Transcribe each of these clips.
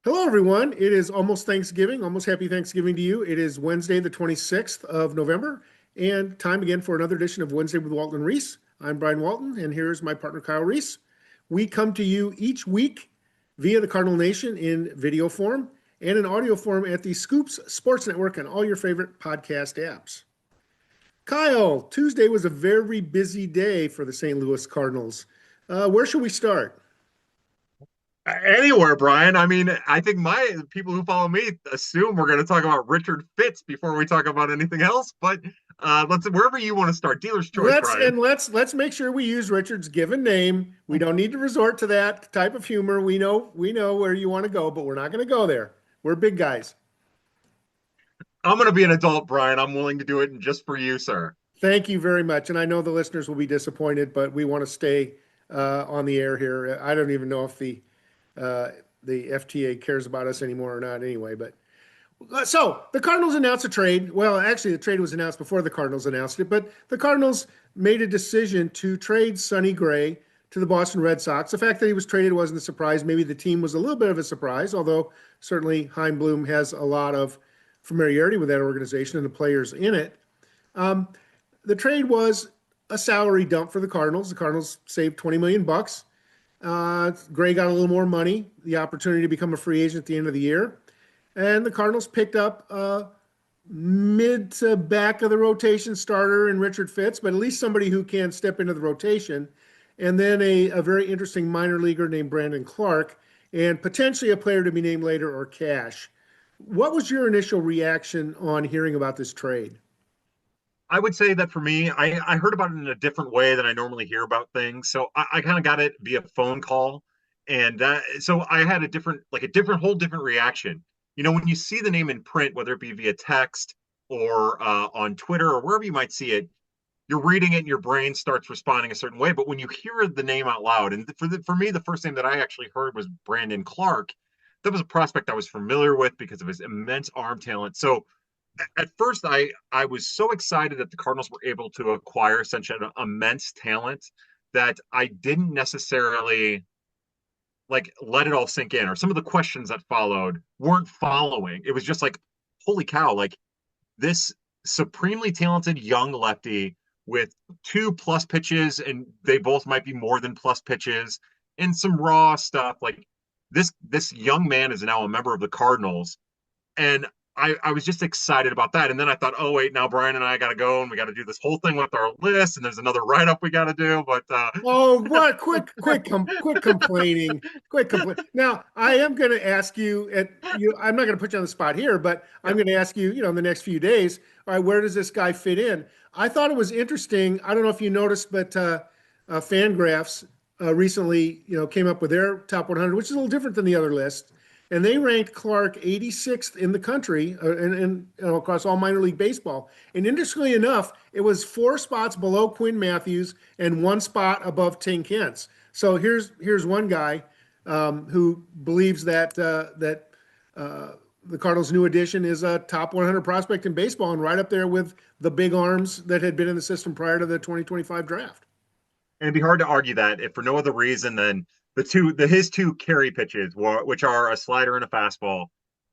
Hello, everyone. It is almost Thanksgiving, almost happy Thanksgiving to you. It is Wednesday, the 26th of November, and time again for another edition of Wednesday with Walton and Reis. I'm Brian Walton, and here's my partner, Kyle Reis. We come to you each week via the Cardinal Nation in video form and in audio form at the Scoops Sports Network and all your favorite podcast apps. Kyle, Tuesday was a very busy day for the St. Louis Cardinals. Where should we start? Anywhere, Brian. I mean, I think my people who follow me assume we're going to talk about Richard Fitz before we talk about anything else. But let's wherever you want to start. Dealer's choice, Let's Brian. and let's let's make sure we use Richard's given name. We don't need to resort to that type of humor. We know where you want to go, but we're not going to go there. We're big guys. I'm going to be an adult, Brian. I'm willing to do it just for you, sir. Thank you very much. And I know the listeners will be disappointed, but we want to stay on the air here. I don't even know if uh, the FTA cares about us anymore or not. Anyway, but so the Cardinals announced a trade. Well, actually, the trade was announced before the Cardinals announced it, but the Cardinals made a decision to trade Sonny Gray to the Boston Red Sox. The fact that he was traded wasn't a surprise. Maybe the team was a little bit of a surprise, although certainly Chaim Bloom has a lot of familiarity with that organization and the players in it. Um, the trade was a salary dump for the Cardinals. The Cardinals saved 20 million bucks. Gray got a little more money, the opportunity to become a free agent at the end of the year. And the Cardinals picked up a mid to back of the rotation starter in Richard Fitz, but at least somebody who can step into the rotation. And then a very interesting minor leaguer named Brandon Clarke, and potentially a player to be named later or cash. What was your initial reaction on hearing about this trade? I would say that for me, I heard about it in a different way than I normally hear about things. So I kind of got it via phone call. And so I had whole different reaction. You know, when you see the name in print, whether it be via text or on Twitter or wherever you might see it, you're reading it and your brain starts responding a certain way. But when you hear the name out loud, and for me, the first name that I actually heard was Brandon Clarke. That was a prospect I was familiar with because of his immense arm talent. So at first, I was so excited that the Cardinals were able to acquire such an immense talent that I didn't necessarily like let it all sink in, or some of the questions that followed weren't following. It was just like, holy cow, like this supremely talented young lefty with two plus pitches, and they both might be more than plus pitches, and some raw stuff. Like this young man is now a member of the Cardinals, and I was just excited about that. And then I thought, oh wait, now Brian and I got to go and we got to do this whole thing with our list, and there's another write up we got to do. But Oh, what? Quit complaining. Quit complain. Now, I am going to ask you. I'm not going to put you on the spot here, but I'm yeah, going to ask you. In the next few days. All right, where does this guy fit in? I thought it was interesting. I don't know if you noticed, but Fangraphs recently, came up with their top 100, which is a little different than the other list, and they ranked Clarke 86th in the country, and across all minor league baseball. And interestingly enough, it was four spots below Quinn Matthews and one spot above Tink Hence. So here's one guy who believes that the Cardinals' new addition is a top 100 prospect in baseball and right up there with the big arms that had been in the system prior to the 2025 draft. and it'd be hard to argue that if for no other reason than his two carry pitches, which are a slider and a fastball.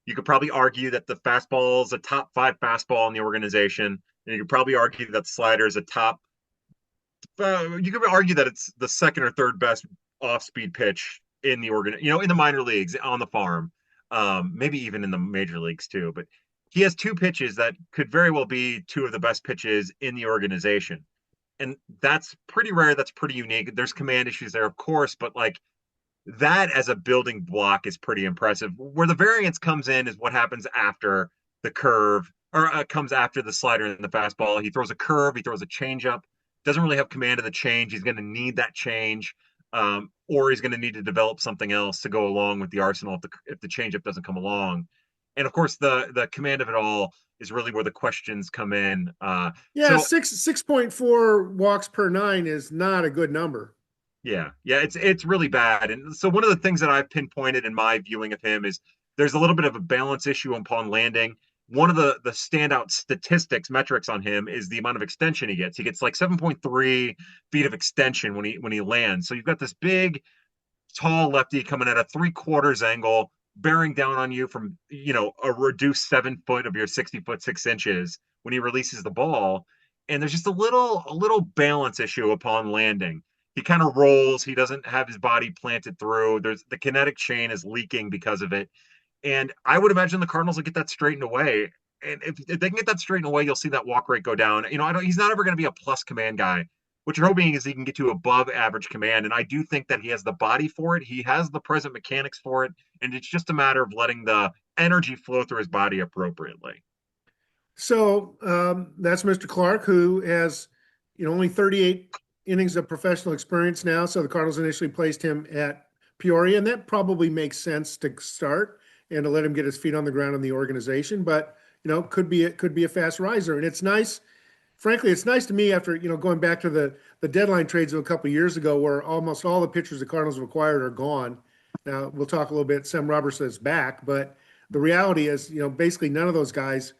You could probably argue that the fastball is a top five fastball in the organization, and you could probably argue that the slider is a top. You could argue that it's the second or third best off-speed pitch in the in the minor leagues on the farm, maybe even in the major leagues too. But he has two pitches that could very well be two of the best pitches in the organization, and that's pretty rare. That's pretty unique. There's command issues there, of course, but like that as a building block is pretty impressive. Where the variance comes in is what happens after the curve or comes after the slider and the fastball. He throws a curve, he throws a changeup, doesn't really have command of the change. He's going to need that change, or he's going to need to develop something else to go along with the arsenal if the changeup doesn't come along. And of course, the command of it all is really where the questions come in. Yeah, So 6.4 walks per nine is not a good number. yeah, it's really bad. And so one of the things that I've pinpointed in my viewing of him is there's a little bit of a balance issue upon landing. One of the standout statistics metrics on him is the amount of extension he gets. He gets like 7.3 feet of extension when he lands. So you've got this big, tall lefty coming at a three quarters angle, bearing down on you from, a reduced 7 foot of your 60 foot 6 inches when he releases the ball. And there's just a little balance issue upon landing. He kind of rolls. He doesn't have his body planted through. There's the kinetic chain is leaking because of it. And I would imagine the Cardinals will get that straightened away. And if they can get that straightened away, you'll see that walk rate go down. He's not ever going to be a plus command guy. What you're hoping is he can get to above average command. And I do think that he has the body for it. He has the present mechanics for it. And it's just a matter of letting the energy flow through his body appropriately. So that's Mr. Clarke, who has, only 38 innings of professional experience now. So the Cardinals initially placed him at Peoria, and that probably makes sense to start and to let him get his feet on the ground in the organization. But could be a fast riser, and it's nice. Frankly, it's nice to me after going back to the deadline trades of a couple of years ago, where almost all the pitchers the Cardinals have acquired are gone. Now we'll talk a little bit. Sam Robberse is back, but the reality is, basically none of those guys.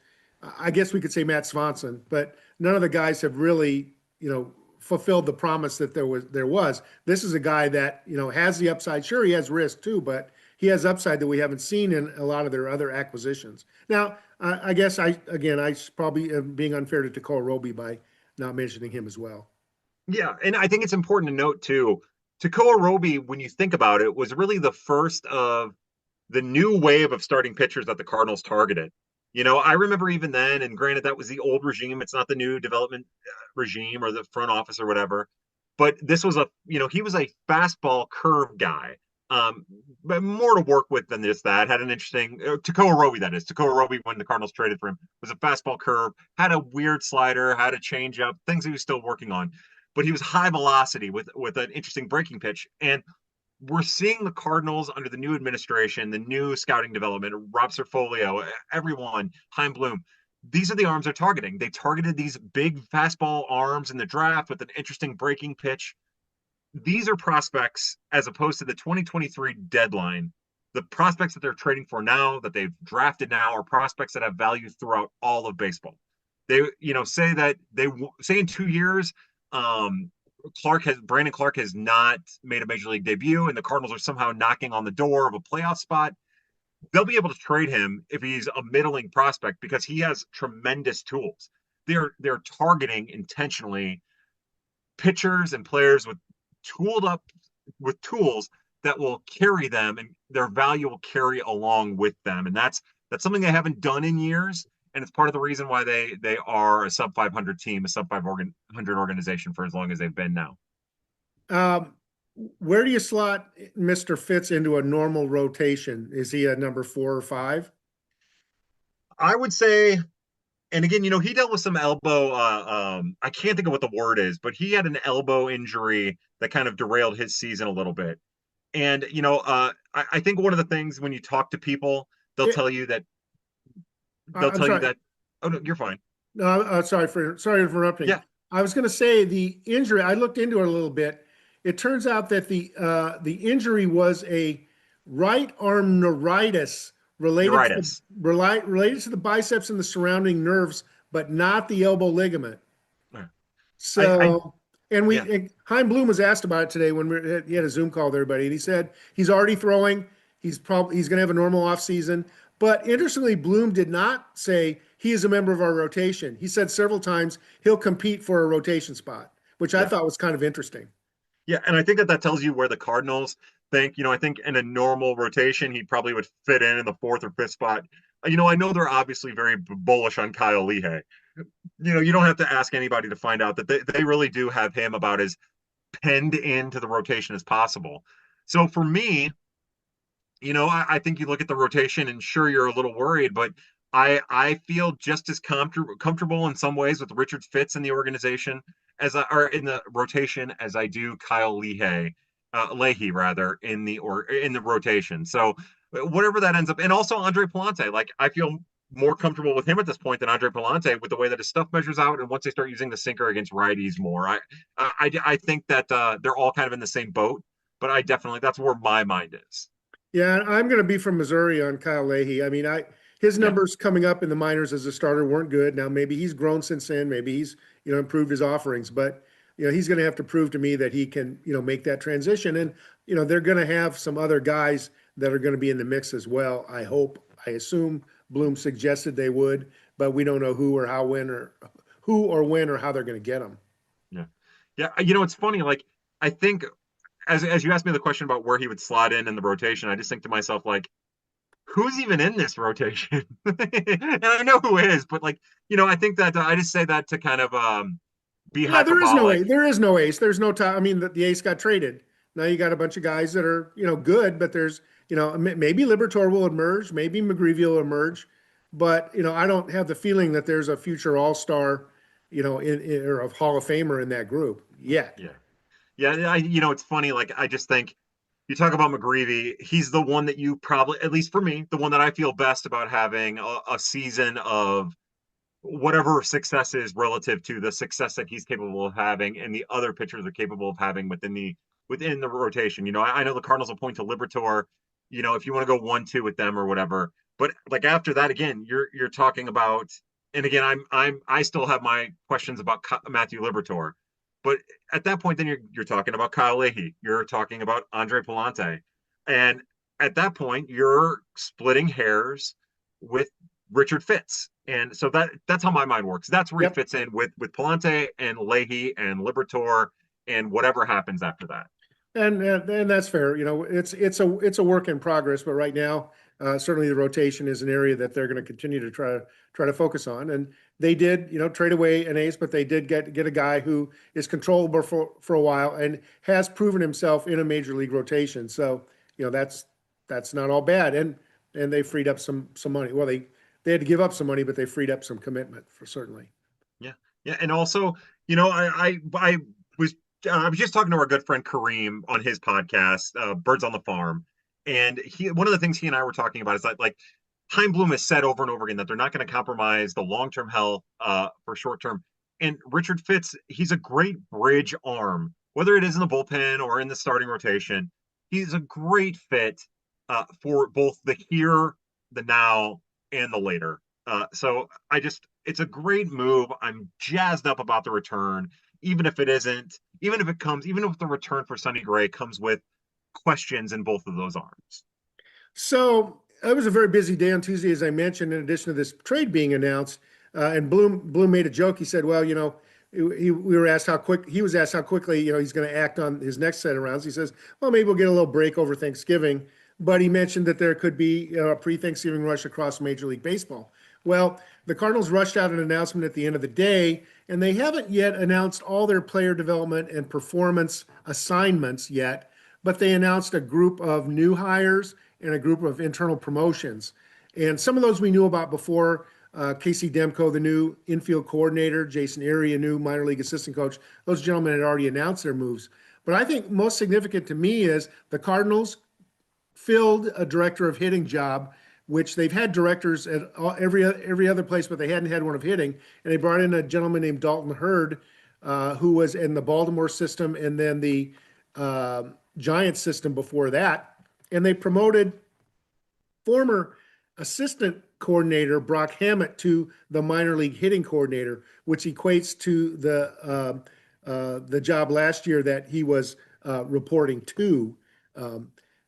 I guess we could say Matt Swanson, but none of the guys have really, fulfilled the promise that there was. This is a guy that, has the upside. Sure, he has risk too, but he has upside that we haven't seen in a lot of their other acquisitions. Now, I guess I probably am being unfair to Tekoa Roby by not mentioning him as well. Yeah, and I think it's important to note too, Tekoa Roby, when you think about it, was really the first of the new wave of starting pitchers that the Cardinals targeted. I remember even then, and granted, that was the old regime. It's not the new development regime or the front office or whatever. But this was he was a fastball curve guy. But more to work with than that. Had an interesting Tekoa Roby, that is. Tekoa Roby, when the Cardinals traded for him, was a fastball curve, had a weird slider, had a changeup, things he was still working on. But he was high velocity with an interesting breaking pitch. And we're seeing the Cardinals under the new administration, the new scouting development, Rob Serfolio, everyone, Chaim Bloom. These are the arms they're targeting. They targeted these big fastball arms in the draft with an interesting breaking pitch. These are prospects, as opposed to the 2023 deadline. The prospects that they're trading for now, that they've drafted now, are prospects that have value throughout all of baseball. They, say in 2 years, Brandon Clarke has not made a major league debut, and the Cardinals are somehow knocking on the door of a playoff spot. They'll be able to trade him if he's a middling prospect because he has tremendous tools. They're targeting intentionally pitchers and players with tools that will carry them, and their value will carry along with them. And that's something they haven't done in years. And it's part of the reason why they are a sub 500 team, a sub 500 organization for as long as they've been now. Where do you slot Mr. Fitz into a normal rotation? Is he a number 4 or 5? I would say, and again, he dealt with some elbow. I can't think of what the word is, but he had an elbow injury that kind of derailed his season a little bit. And I think one of the things when you talk to people, they'll tell you that. Oh no, you're fine. No, sorry for interrupting. Yeah. I was going to say the injury. I looked into it a little bit. It turns out that the injury was a right arm neuritis related to the biceps and the surrounding nerves, but not the elbow ligament. So, and Chaim Bloom was asked about it today when he had a Zoom call with everybody, and he said he's already throwing. He's going to have a normal off season. But interestingly, Bloom did not say he is a member of our rotation. He said several times he'll compete for a rotation spot, which I thought was kind of interesting. Yeah, and I think that tells you where the Cardinals think. I think in a normal rotation, he probably would fit in the 4th or 5th spot. I know they're obviously very bullish on Kyle Lehigh. You don't have to ask anybody to find out that they really do have him about as penned into the rotation as possible. So for me, I think you look at the rotation and sure, you're a little worried, but I feel just as comfortable in some ways with Richard Fitz in the organization or in the rotation as I do Kyle Leahy rather in the rotation. So whatever that ends up, and also Andre Palante, like I feel more comfortable with him at this point than Andre Palante with the way that his stuff measures out, and once they start using the sinker against righties more, I think that they're all kind of in the same boat. But that's where my mind is. Yeah, I'm going to be from Missouri on Kyle Leahy. I mean, his numbers coming up in the minors as a starter weren't good. Now maybe he's grown since then. Maybe he's improved his offerings, but he's going to have to prove to me that he can make that transition. And they're going to have some other guys that are going to be in the mix as well. I hope, I assume Bloom suggested they would, but we don't know who or how, when, or who or when or how they're going to get them. Yeah. Yeah. It's funny. Like, I think as you asked me the question about where he would slot in the rotation, I just think to myself, like, who's even in this rotation? And I know who is, but like, I think that I just say that to kind of be Yeah, there is no hyperbolic. ace. There is no ace. There's no time. I mean, the ace got traded. Now you got a bunch of guys that are, good, but there's, maybe Libertor will emerge, maybe McGreevy will emerge, but I don't have the feeling that there's a future all-star, or a Hall of Famer in that group yet. Yeah. Yeah, it's funny. Like, I just think you talk about McGreevy, he's the one that you probably, at least for me, the one that I feel best about having a season of whatever success is relative to the success that he's capable of having and the other pitchers are capable of having within the rotation. I know the Cardinals will point to Libertor, if you want to go 1-2 with them or whatever. But like after that, again, you're talking about, and again, I still have my questions about Matthew Libertor. But at that point, then you're talking about Kyle Leahy, you're talking about Andre Palante, and at that point, you're splitting hairs with Richard Fitz. And so that's how my mind works. That's where he Yep. fits in with Palante and Leahy and Libertor and whatever happens after that. And that's fair. It's a work in progress, but right now, certainly the rotation is an area that they're going to continue to try to focus on. And they did, trade away an ace, but they did get a guy who is controllable for a while and has proven himself in a major league rotation. So that's not all bad. And they freed up some money. Well, they had to give up some money, but they freed up some commitment for certainly. Yeah, yeah, and also, I was just talking to our good friend Kareem on his podcast, Birds on the Farm, and one of the things he and I were talking about is that, like, Chaim Bloom has said over and over again that they're not going to compromise the long-term health for short-term. And Richard Fitz, he's a great bridge arm, whether it is in the bullpen or in the starting rotation. He's a great fit for both the here, the now, and the later. So it's a great move. I'm jazzed up about the return, even if it isn't, even if the return for Sonny Gray comes with questions in both of those arms. So it was a very busy day on Tuesday, as I mentioned. In addition to this trade being announced, and Bloom made a joke. He said, "Well, we were asked how quick he was asked how quickly he's going to act on his next set of rounds." He says, "Well, maybe we'll get a little break over Thanksgiving," but he mentioned that there could be a pre-Thanksgiving rush across Major League Baseball. Well, the Cardinals rushed out an announcement at the end of the day, and they haven't yet announced all their player development and performance assignments yet, but they announced a group of new hires and a group of internal promotions. And some of those we knew about before. Casey Demko, the new infield coordinator, Jason Erie, a new minor league assistant coach. Those gentlemen had already announced their moves. But I think most significant to me is the Cardinals filled a director of hitting job, which they've had directors at every other place, but they hadn't had one of hitting. And they brought in a gentleman named Dalton Hurd, who was in the Baltimore system and then the Giants system before that. And they promoted former assistant coordinator Brock Hammett to the minor league hitting coordinator, which equates to the job last year that he was reporting to,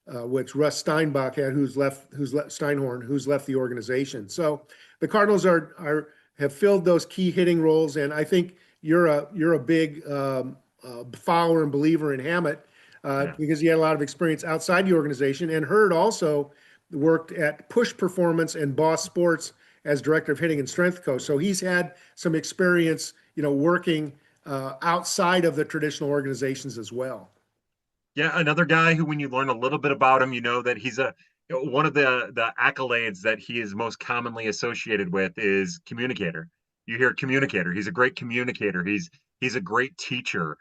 which Russ Steinbach had, who's left Steinhorn, who's left the organization. So the Cardinals have filled those key hitting roles, and I think you're a big follower and believer in Hammett because he had a lot of experience outside the organization, and Hurd also worked at Push Performance and Boss Sports as director of hitting and strength coach. So he's had some experience, working outside of the traditional organizations as well. Yeah, another guy who, when you learn a little bit about him, you know that he's one of the accolades that he is most commonly associated with is communicator. You hear communicator. He's a great communicator. He's a great teacher.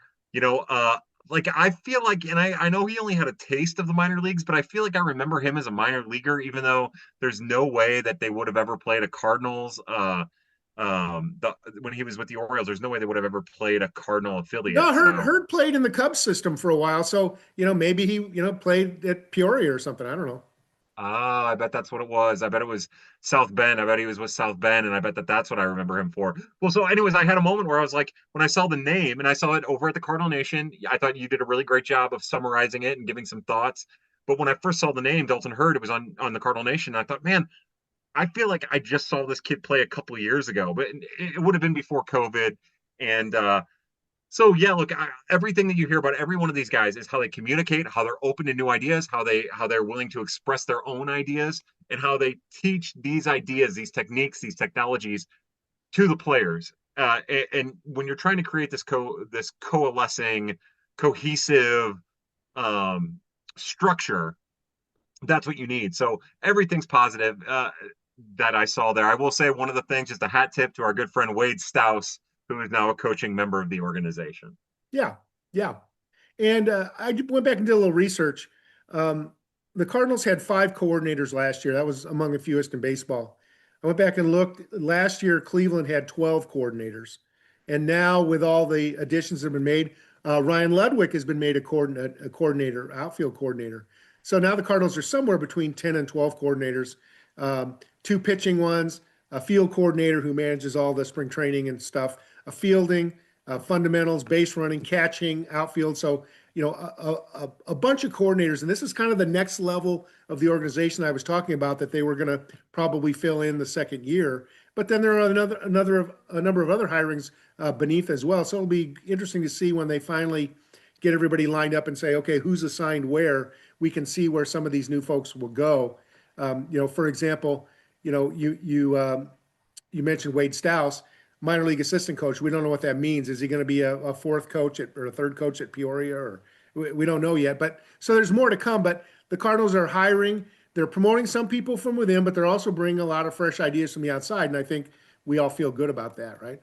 Like, I feel like, and I know he only had a taste of the minor leagues, but I feel like I remember him as a minor leaguer, even though there's no way that they would have ever played a Cardinals. When he was with the Orioles, there's no way they would have ever played a Cardinal affiliate. No, So Hurd played in the Cubs system for a while. So, maybe he, played at Peoria or something. I don't know. I bet that's what it was. I bet it was South Bend. I bet he was with South Bend, and I bet that's what I remember him for. Well, so anyways, I had a moment where I was like, when I saw the name and I saw it over at the Cardinal Nation, I thought you did a really great job of summarizing it and giving some thoughts. But when I first saw the name Dalton Hurd, it was on the Cardinal Nation. And I thought, man, I feel like I just saw this kid play a couple of years ago, but it would have been before COVID. And so yeah, look, everything that you hear about every one of these guys is how they communicate, how they're open to new ideas, how they're willing to express their own ideas, and how they teach these ideas, these techniques, these technologies to the players. And when you're trying to create this coalescing, cohesive um, structure, that's what you need. So everything's positive that I saw there. I will say one of the things, just a hat tip to our good friend Wade Stouse, who is now a coaching member of the organization. Yeah, yeah. And I went back and did a little research. Um, the Cardinals had 5 coordinators last year. That was among the fewest in baseball. I went back and looked. Last year, Cleveland had 12 coordinators. And now, with all the additions that have been made, Ryan Ludwig has been made a coordinator, outfield coordinator. So now the Cardinals are somewhere between 10 and 12 coordinators, 2 pitching ones, a field coordinator who manages all the spring training and stuff, a fielding, fundamentals, base running, catching, outfield. So, a bunch of coordinators. And this is kind of the next level of the organization I was talking about that they were going to probably fill in the second year. But then there are a number of other hirings beneath as well. So it'll be interesting to see when they finally get everybody lined up and say, okay, who's assigned where. We can see where some of these new folks will go. For example, you mentioned Wade Stouse, minor league assistant coach. We don't know what that means. Is he going to be a fourth coach or a third coach at Peoria? Or we don't know yet. But so there's more to come. But the Cardinals are hiring. They're promoting some people from within, but they're also bringing a lot of fresh ideas from the outside. And I think we all feel good about that, right?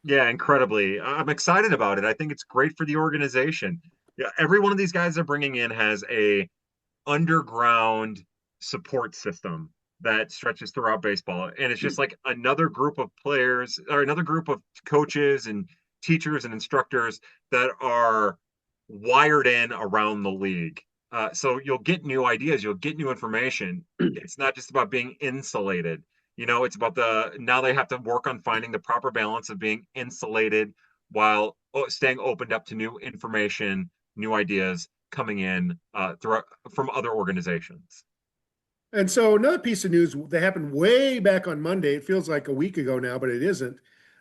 Yeah, incredibly. I'm excited about it. I think it's great for the organization. Yeah, every one of these guys they're bringing in has a underground support system that stretches throughout baseball. And it's just like another group of players or another group of coaches and teachers and instructors that are wired in around the league. So you'll get new ideas, you'll get new information. It's not just about being insulated. It's about now they have to work on finding the proper balance of being insulated while staying opened up to new information, new ideas coming in from other organizations. And so another piece of news that happened way back on Monday, it feels like a week ago now, but it isn't.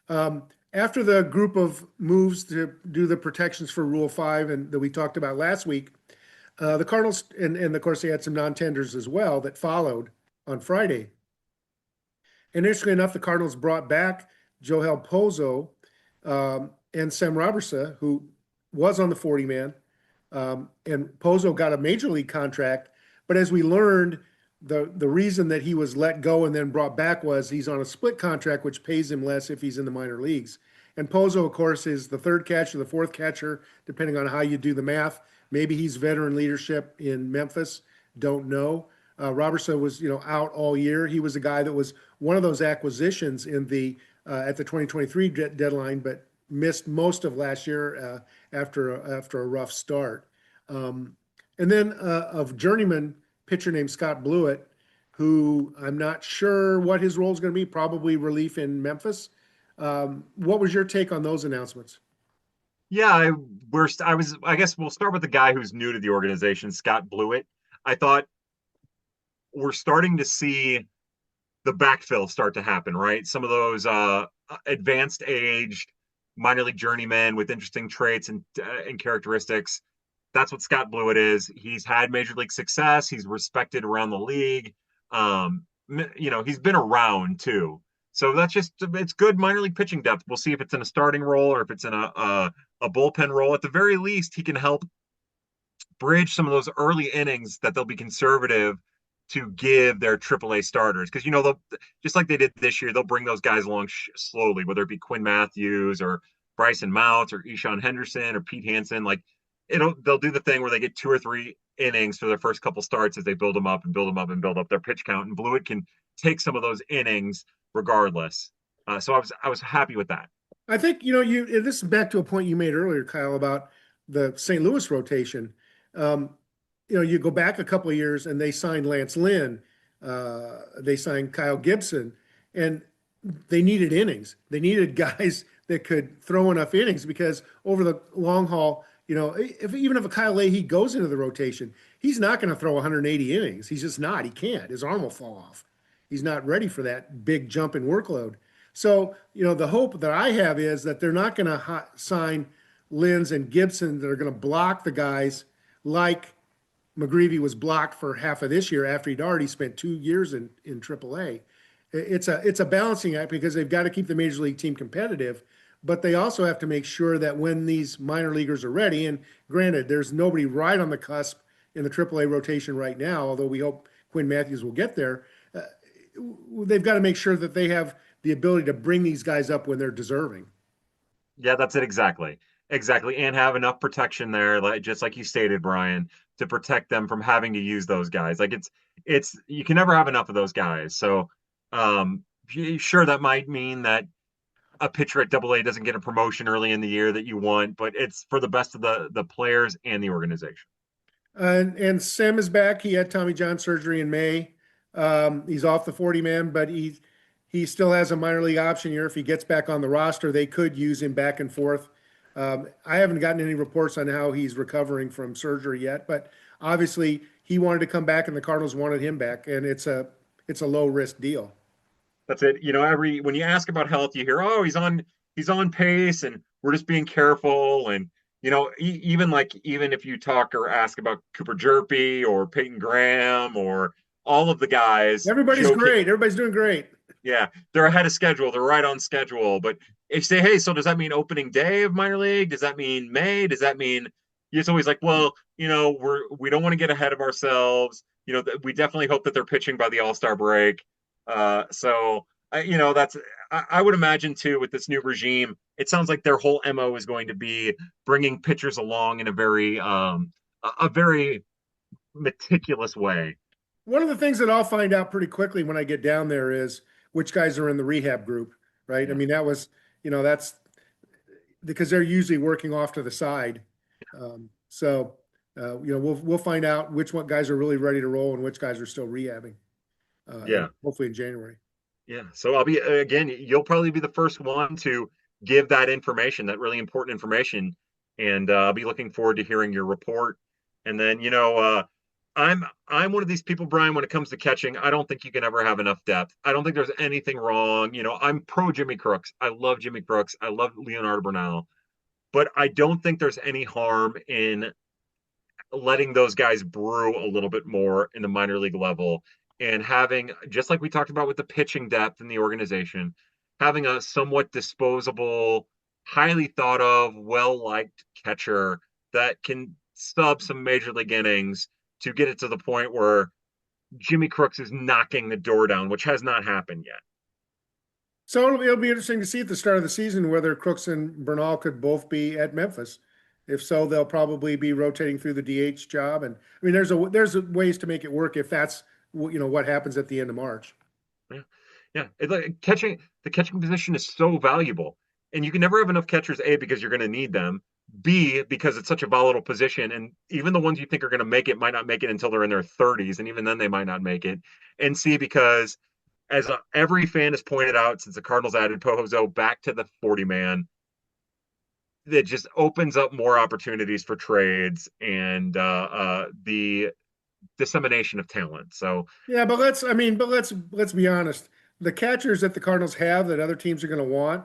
After the group of moves to do the protections for Rule 5 and that we talked about last week, the Cardinals, and of course they had some non-tenders as well that followed on Friday. And interestingly enough, the Cardinals brought back Yohel Pozo and Sam Robberse, who was on the 40-man. And Pozo got a major league contract. But as we learned, the reason that he was let go and then brought back was he's on a split contract, which pays him less if he's in the minor leagues. And Pozo, of course, is the third catcher, the fourth catcher, depending on how you do the math. Maybe he's veteran leadership in Memphis. Don't know. Robertson was, out all year. He was a guy that was one of those acquisitions in the at the 2023 deadline, but missed most of last year after a rough start. And then of journeyman pitcher named Scott Blewitt, who I'm not sure what his role is going to be. Probably relief in Memphis. What was your take on those announcements? Yeah, I guess we'll start with the guy who's new to the organization, Scott Blewitt. I thought we're starting to see the backfill start to happen, right? Some of those advanced aged minor league journeymen with interesting traits and characteristics. That's what Scott Blewitt is. He's had major league success. He's respected around the league. He's been around too. So it's good minor league pitching depth. We'll see if it's in a starting role or if it's in a bullpen role. At the very least, he can help bridge some of those early innings that they'll be conservative to give their AAA starters. Because, they'll, just like they did this year, they'll bring those guys along slowly, whether it be Quinn Matthews or Bryson Mounts or Eshawn Henderson or Pete Hansen. Like, they'll do the thing where they get 2 or 3 innings for their first couple starts as they build them up and build them up and build up their pitch count. And Blewitt can take some of those innings regardless. So I was happy with that. I think, this is back to a point you made earlier, Kyle, about the St. Louis rotation. You go back a couple of years and they signed Lance Lynn, they signed Kyle Gibson, and they needed innings. They needed guys that could throw enough innings because over the long haul, even if a Kyle Leahy goes into the rotation, he's not going to throw 180 innings. He's just not. He can't. His arm will fall off. He's not ready for that big jump in workload. So, the hope that I have is that they're not going to sign Linz and Gibson that are going to block the guys like McGreevy was blocked for half of this year after he'd already spent 2 years in AAA. It's a balancing act because they've got to keep the major league team competitive, but they also have to make sure that when these minor leaguers are ready, and granted, there's nobody right on the cusp in the AAA rotation right now, although we hope Quinn Matthews will get there. They've got to make sure that they have the ability to bring these guys up when they're deserving. Yeah, that's it exactly. Exactly. And have enough protection there, like just like you stated, Brian, to protect them from having to use those guys. Like it's you can never have enough of those guys. So sure that might mean that a pitcher at Double A doesn't get a promotion early in the year that you want, but it's for the best of the players and the organization. And Sam is back. He had Tommy John surgery in May. He's off the 40 man, but he still has a minor league option here. If he gets back on the roster, they could use him back and forth. I haven't gotten any reports on how he's recovering from surgery yet, but obviously he wanted to come back, and the Cardinals wanted him back, and it's a low risk deal. That's it. Every when you ask about health, you hear, "Oh, he's on pace, and we're just being careful." And even if you talk or ask about Cooper Jerpy or Peyton Graham or all of the guys, Everybody's great. Everybody's doing great. yeah, they're ahead of schedule. They're right on schedule. But if you say, "Hey, so does that mean opening day of minor league? Does that mean May? Does that mean?" It's always like, well, we don't want to get ahead of ourselves. We definitely hope that they're pitching by the All-Star break. So that's I would imagine too with this new regime, it sounds like their whole MO is going to be bringing pitchers along in a very meticulous way. One of the things that I'll find out pretty quickly when I get down there is which guys are in the rehab group, right? I Yeah. mean, that's because they're usually working off to the side. We'll find out which one guys are really ready to roll and which guys are still rehabbing. Yeah. Hopefully in January. Yeah. So you'll probably be the first one to give that information, that really important information. And I'll be looking forward to hearing your report. And then, I'm one of these people, Brian, when it comes to catching, I don't think you can ever have enough depth. I don't think there's anything wrong. I'm pro Jimmy Crooks. I love Jimmy Crooks. I love Leonardo Bernal, but I don't think there's any harm in letting those guys brew a little bit more in the minor league level and having, just like we talked about with the pitching depth in the organization, having a somewhat disposable, highly thought of, well liked catcher that can sub some major league innings to get it to the point where Jimmy Crooks is knocking the door down, which has not happened yet. So it'll be interesting to see at the start of the season whether Crooks and Bernal could both be at Memphis. If so, they'll probably be rotating through the DH job. And I mean, there's ways to make it work if that's what happens at the end of March. Yeah, yeah. The catching position is so valuable, and you can never have enough catchers. A, because you're going to need them. B, because it's such a volatile position, and even the ones you think are going to make it might not make it until they're in their 30s, and even then they might not make it. And C, because every fan has pointed out since the Cardinals added Pozo back to the 40 man, that just opens up more opportunities for trades and the dissemination of talent. So yeah, but let's be honest. The catchers that the Cardinals have that other teams are going to want,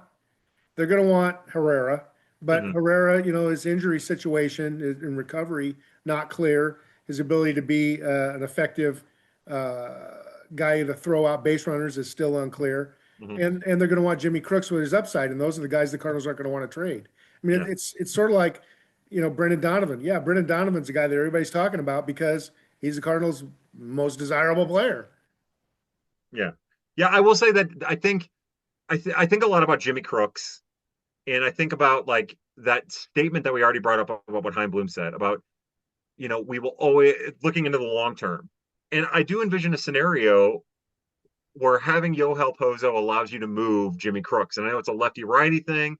they're going to want Herrera, but Herrera, his injury situation in recovery not clear. His ability to be an effective guy to throw out base runners is still unclear, and they're going to want Jimmy Crooks with his upside, and those are the guys the Cardinals aren't going to want to trade. I mean, it's sort of like Brendan Donovan. Yeah, Brendan Donovan's a guy that everybody's talking about because he's the Cardinals' most desirable player. Yeah, yeah. I will say that I think a lot about Jimmy Crooks, and I think about like that statement that we already brought up about what Chaim Bloom said about we will always looking into the long term, and I do envision a scenario where having Yohel Pozo allows you to move Jimmy Crooks, and I know it's a lefty righty thing,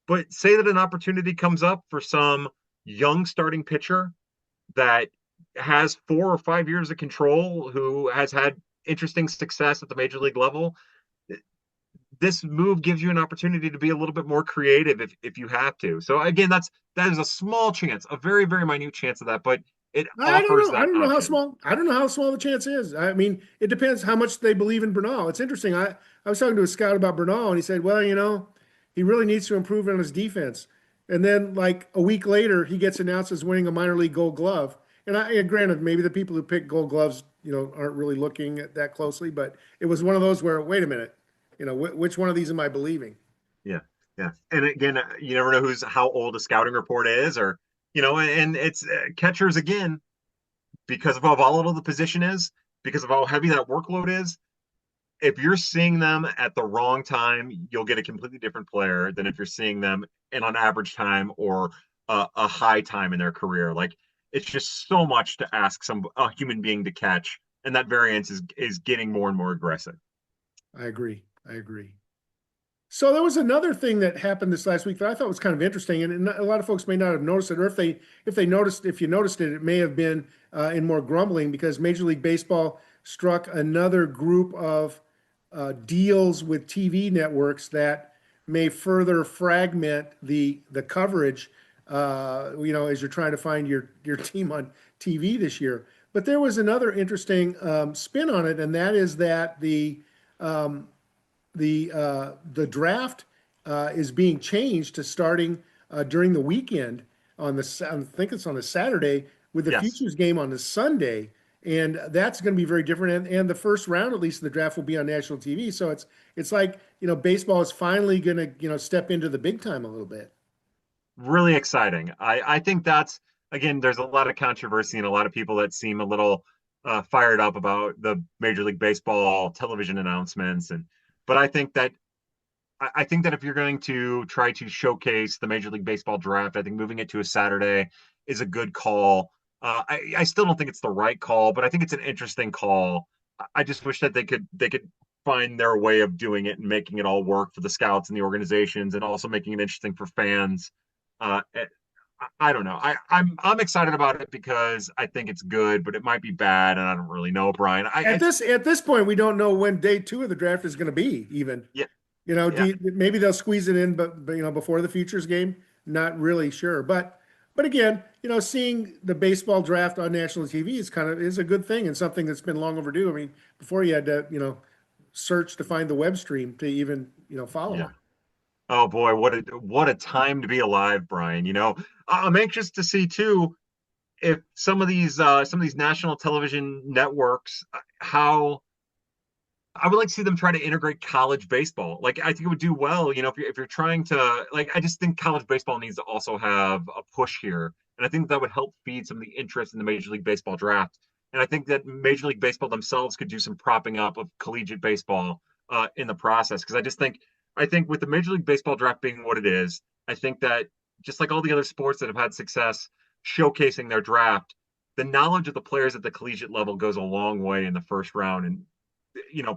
but say that an opportunity comes up for some young starting pitcher that has 4 or 5 years of control, who has had interesting success at the major league level. This move gives you an opportunity to be a little bit more creative if you have to. So again, that is a small chance, a very, very minute chance of that. But it I don't offers know. I that don't know how option. small. I don't know how small the chance is. I mean, it depends how much they believe in Bernal. It's interesting. I was talking to a scout about Bernal, and he said, "Well, he really needs to improve on his defense." And then, like a week later, he gets announced as winning a minor league Gold Glove. And granted, maybe the people who pick Gold Gloves, aren't really looking at that closely. But it was one of those where, wait a minute, which one of these am I believing? Yeah, yeah. And again, you never know who's how old a scouting report is, or and it's catchers again because of how volatile the position is, because of how heavy that workload is. If you're seeing them at the wrong time, you'll get a completely different player than if you're seeing them in an average time or a high time in their career. Like it's just so much to ask a human being to catch, and that variance is getting more and more aggressive. I agree. I agree. So there was another thing that happened this last week that I thought was kind of interesting, and a lot of folks may not have noticed it, or if you noticed it, it may have been in more grumbling because Major League Baseball struck another group of deals with TV networks that may further fragment the coverage. As you're trying to find your team on TV this year. But there was another interesting spin on it, and that is that um, the draft is being changed to starting during the weekend I think it's on a Saturday with the Yes, futures game on the Sunday, and that's going to be very different. And the first round, at least, of the draft will be on national TV. So it's like baseball is finally going to step into the big time a little bit. really exciting. I think that's again, there's a lot of controversy and a lot of people that seem a little fired up about the Major League Baseball television announcements, and but I think that if you're going to try to showcase the Major League Baseball draft, I think moving it to a Saturday is a good call. I still don't think it's the right call, but I think it's an interesting call. I just wish that they could find their way of doing it and making it all work for the scouts and the organizations, and also making it interesting for fans. I don't know. I'm excited about it because I think it's good, but it might be bad, and I don't really know, Brian. At this point, we don't know when day two of the draft is going to be even. Yeah, Do yeah. maybe they'll squeeze it in, but before the futures game, not really sure. But again, seeing the baseball draft on national TV is a good thing and something that's been long overdue. I mean, before you had to search to find the web stream to even follow Yeah. it. Oh boy, what a time to be alive, Brian. I'm anxious to see too if some of these national television networks how I would like to see them try to integrate college baseball. Like I think it would do well, if you're trying to like I just think college baseball needs to also have a push here. And I think that would help feed some of the interest in the Major League Baseball draft. And I think that Major League Baseball themselves could do some propping up of collegiate baseball in the process. Because I think with the Major League Baseball draft being what it is, I think that just like all the other sports that have had success showcasing their draft, the knowledge of the players at the collegiate level goes a long way in the first round. And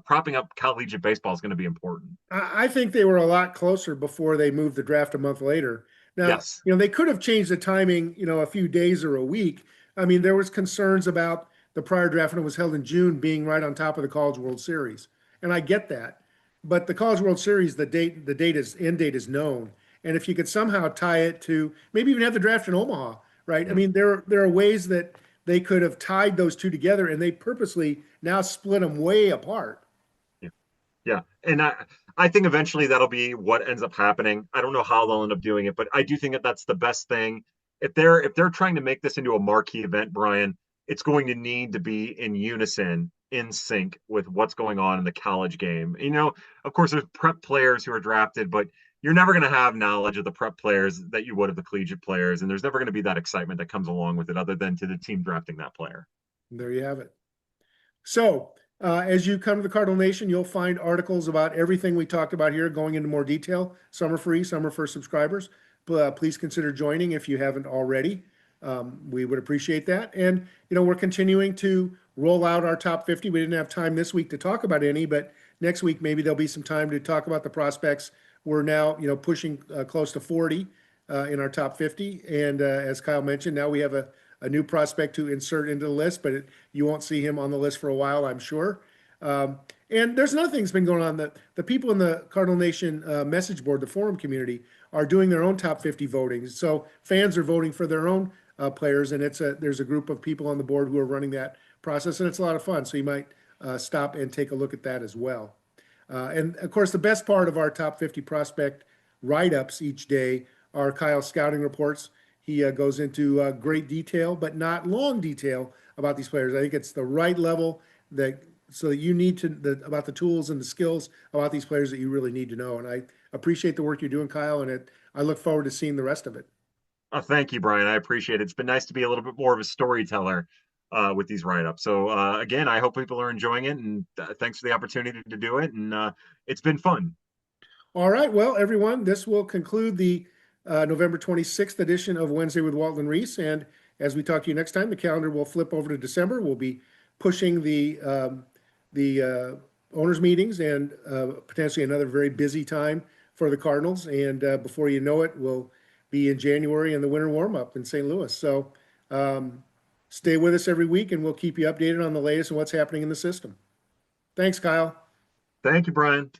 propping up collegiate baseball is going to be important. I think they were a lot closer before they moved the draft a month later. Now, Yes. they could have changed the timing, a few days or a week. I mean, there was concerns about the prior draft when it was held in June being right on top of the College World Series, and I get that. But the College World Series, end date is known, and if you could somehow tie it to maybe even have the draft in Omaha, right? I Yeah. mean, there are ways that they could have tied those two together, and they purposely now split them way apart. Yeah. Yeah. And I think eventually that'll be what ends up happening. I don't know how they'll end up doing it, but I do think that that's the best thing. If they're trying to make this into a marquee event, Brian, it's going to need to be in unison, in sync with what's going on in the college game. Of course, there's prep players who are drafted, but you're never going to have knowledge of the prep players that you would of the collegiate players, and there's never going to be that excitement that comes along with it, other than to the team drafting that player. There you have it. So, as you come to the Cardinal Nation, you'll find articles about everything we talked about here going into more detail. Some are free, some are for subscribers. Please consider joining if you haven't already. We would appreciate that. And, we're continuing to roll out our top 50. We didn't have time this week to talk about any, but next week maybe there'll be some time to talk about the prospects. We're now, pushing close to 40 in our top 50. And as Kyle mentioned, now we have a new prospect to insert into the list, but you won't see him on the list for a while, I'm sure. And there's another thing that's been going on that the people in the Cardinal Nation message board, the forum community, are doing their own top 50 voting. So fans are voting for their own players, and there's a group of people on the board who are running that process, and it's a lot of fun. So you might stop and take a look at that as well. And of course, the best part of our top 50 prospect write-ups each day are Kyle's scouting reports. He goes into great detail, but not long detail about these players. I think it's the right level that so that you need to about the tools and the skills about these players that you really need to know. And I appreciate the work you're doing, Kyle, and I look forward to seeing the rest of it. Thank you, Brian. I appreciate it. It's been nice to be a little bit more of a storyteller with these write-ups. So again, I hope people are enjoying it, and thanks for the opportunity to do it. And it's been fun. All right, well, everyone, this will conclude the November 26th edition of Wednesday with Walton and Reis. And as we talk to you next time, the calendar will flip over to December. We'll be pushing the owners' meetings and potentially another very busy time for the Cardinals. And before you know it, we'll be in January in the winter warm-up in St. Louis. So stay with us every week, and we'll keep you updated on the latest and what's happening in the system. Thanks, Kyle. Thank you, Brian.